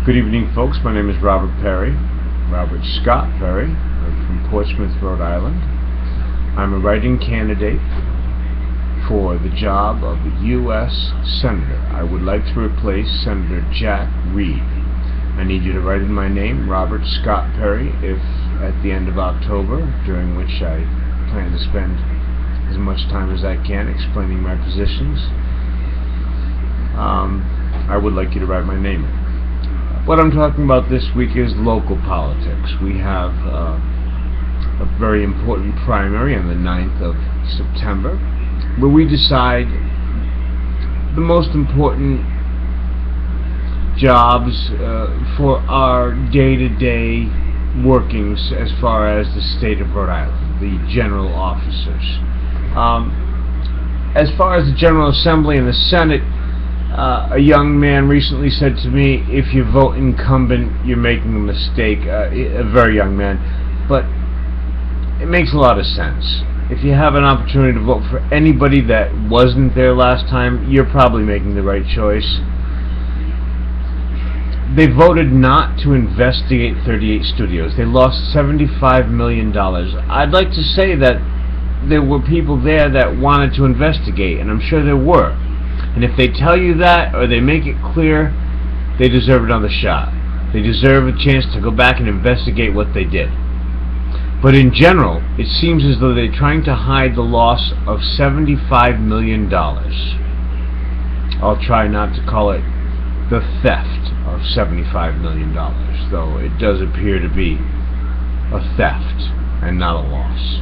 Good evening, folks. My name is Robert Perry, Robert Scott Perry. I'm from Portsmouth, Rhode Island. I'm a writing candidate for the job of a U.S. Senator. I would like to replace Senator Jack Reed. I need you to write in my name, Robert Scott Perry, if at the end of October, during which I plan to spend as much time as I can explaining my positions, I would like you to write my name in. What I'm talking about this week is local politics. We have a very important primary on the 9th of September where we decide the most important jobs for our day-to-day workings as far as the state of Rhode Island, the general officers. As far as the General Assembly and the Senate, a young man recently said to me, if you vote incumbent, you're making a mistake. A very young man. But it makes a lot of sense. If you have an opportunity to vote for anybody that wasn't there last time, you're probably making the right choice. They voted not to investigate 38 studios. They lost $75 million. I'd like to say that there were people there that wanted to investigate, and I'm sure there were. And if they tell you that, or they make it clear, they deserve another shot. They deserve a chance to go back and investigate what they did. But in general, it seems as though they're trying to hide the loss of $75 million. I'll try not to call it the theft of $75 million, though it does appear to be a theft and not a loss.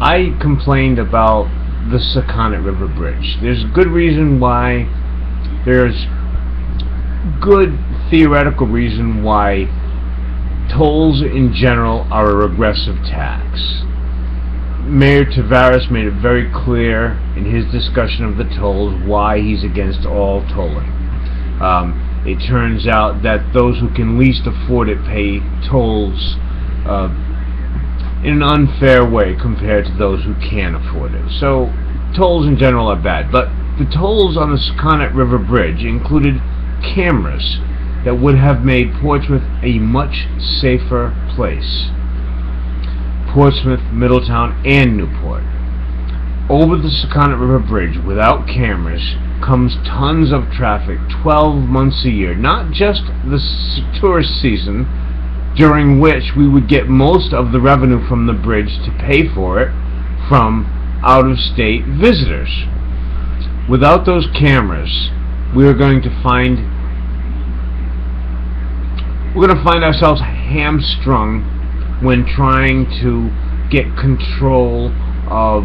I complained about the Sakonnet River Bridge. There's good reason why. There's good theoretical reason why tolls in general are a regressive tax. Mayor Tavares made it very clear in his discussion of the tolls why he's against all tolling. It turns out that those who can least afford it pay tolls in an unfair way compared to those who can afford it. So tolls in general are bad, but the tolls on the Sakonnet River Bridge included cameras that would have made Portsmouth a much safer place. Portsmouth, Middletown, and Newport. Over the Sakonnet River Bridge, without cameras, comes tons of traffic 12 months a year, not just the tourist season, during which we would get most of the revenue from the bridge to pay for it from out-of-state visitors. Without those cameras, we're going to find ourselves hamstrung when trying to get control of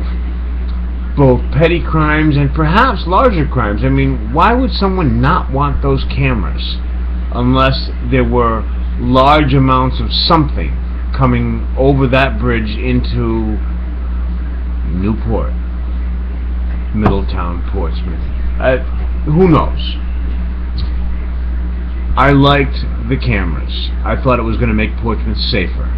both petty crimes and perhaps larger crimes. I mean, why would someone not want those cameras unless there were large amounts of something coming over that bridge into Newport, Middletown, Portsmouth? Who knows? I liked the cameras. I thought it was going to make Portsmouth safer.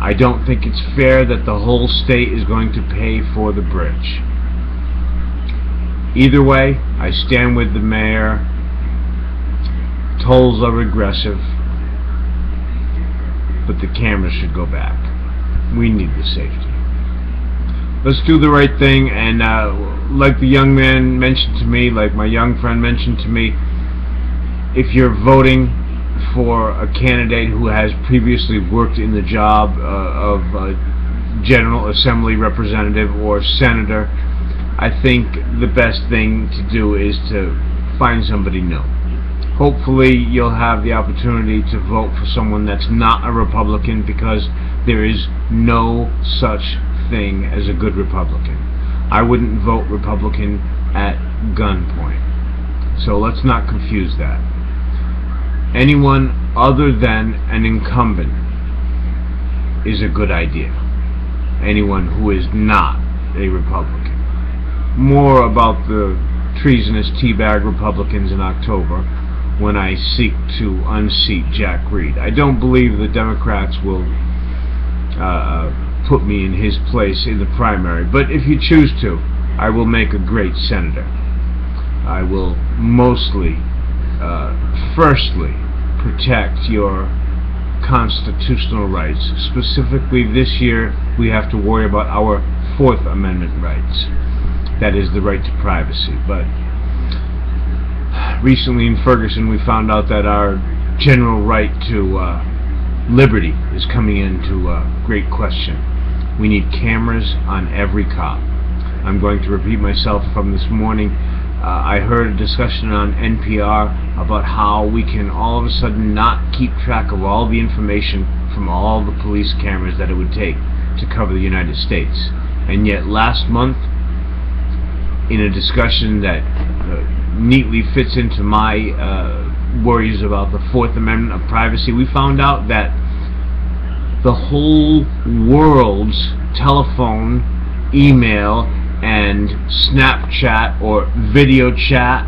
I don't think it's fair that the whole state is going to pay for the bridge. Either way, I stand with the mayor. Tolls are regressive, but the cameras should go back. We need the safety. Let's do the right thing, and like the young man mentioned to me, like my young friend mentioned to me, if you're voting for a candidate who has previously worked in the job of General Assembly representative or senator, I think the best thing to do is to find somebody new. Hopefully you'll have the opportunity to vote for someone that's not a Republican, because there is no such thing as a good Republican. I wouldn't vote Republican at gunpoint. So let's not confuse that. Anyone other than an incumbent is a good idea. Anyone who is not a Republican. More about the treasonous teabag Republicans in October when I seek to unseat Jack Reed. I don't believe the Democrats will put me in his place in the primary, but if you choose to, I will make a great senator. I will mostly, firstly, protect your constitutional rights. Specifically this year, we have to worry about our Fourth Amendment rights. That is the right to privacy. But recently in Ferguson, we found out that our general right to liberty is coming into great question. We need cameras on every cop. I'm going to repeat myself from this morning. I heard a discussion on NPR about how we can all of a sudden not keep track of all the information from all the police cameras that it would take to cover the United States. And yet last month, in a discussion that neatly fits into my worries about the Fourth Amendment of privacy, we found out that the whole world's telephone, email, and Snapchat or video chat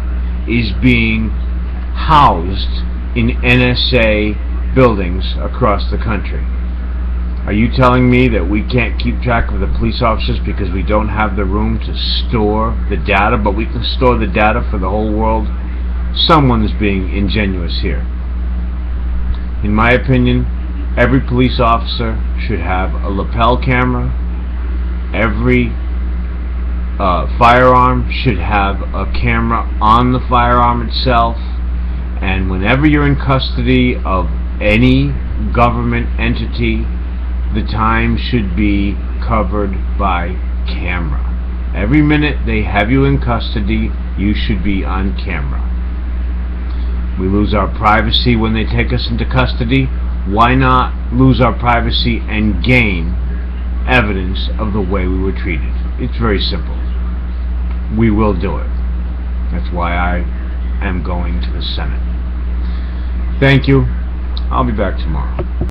is being housed in NSA buildings across the country. Are you telling me that we can't keep track of the police officers because we don't have the room to store the data, but we can store the data for the whole world? Someone is being ingenuous here. In my opinion, every police officer should have a lapel camera. Every firearm should have a camera on the firearm itself. And whenever you're in custody of any government entity, the time should be covered by camera. Every minute they have you in custody, you should be on camera. We lose our privacy when they take us into custody. Why not lose our privacy and gain evidence of the way we were treated? It's very simple. We will do it. That's why I am going to the Senate. Thank you. I'll be back tomorrow.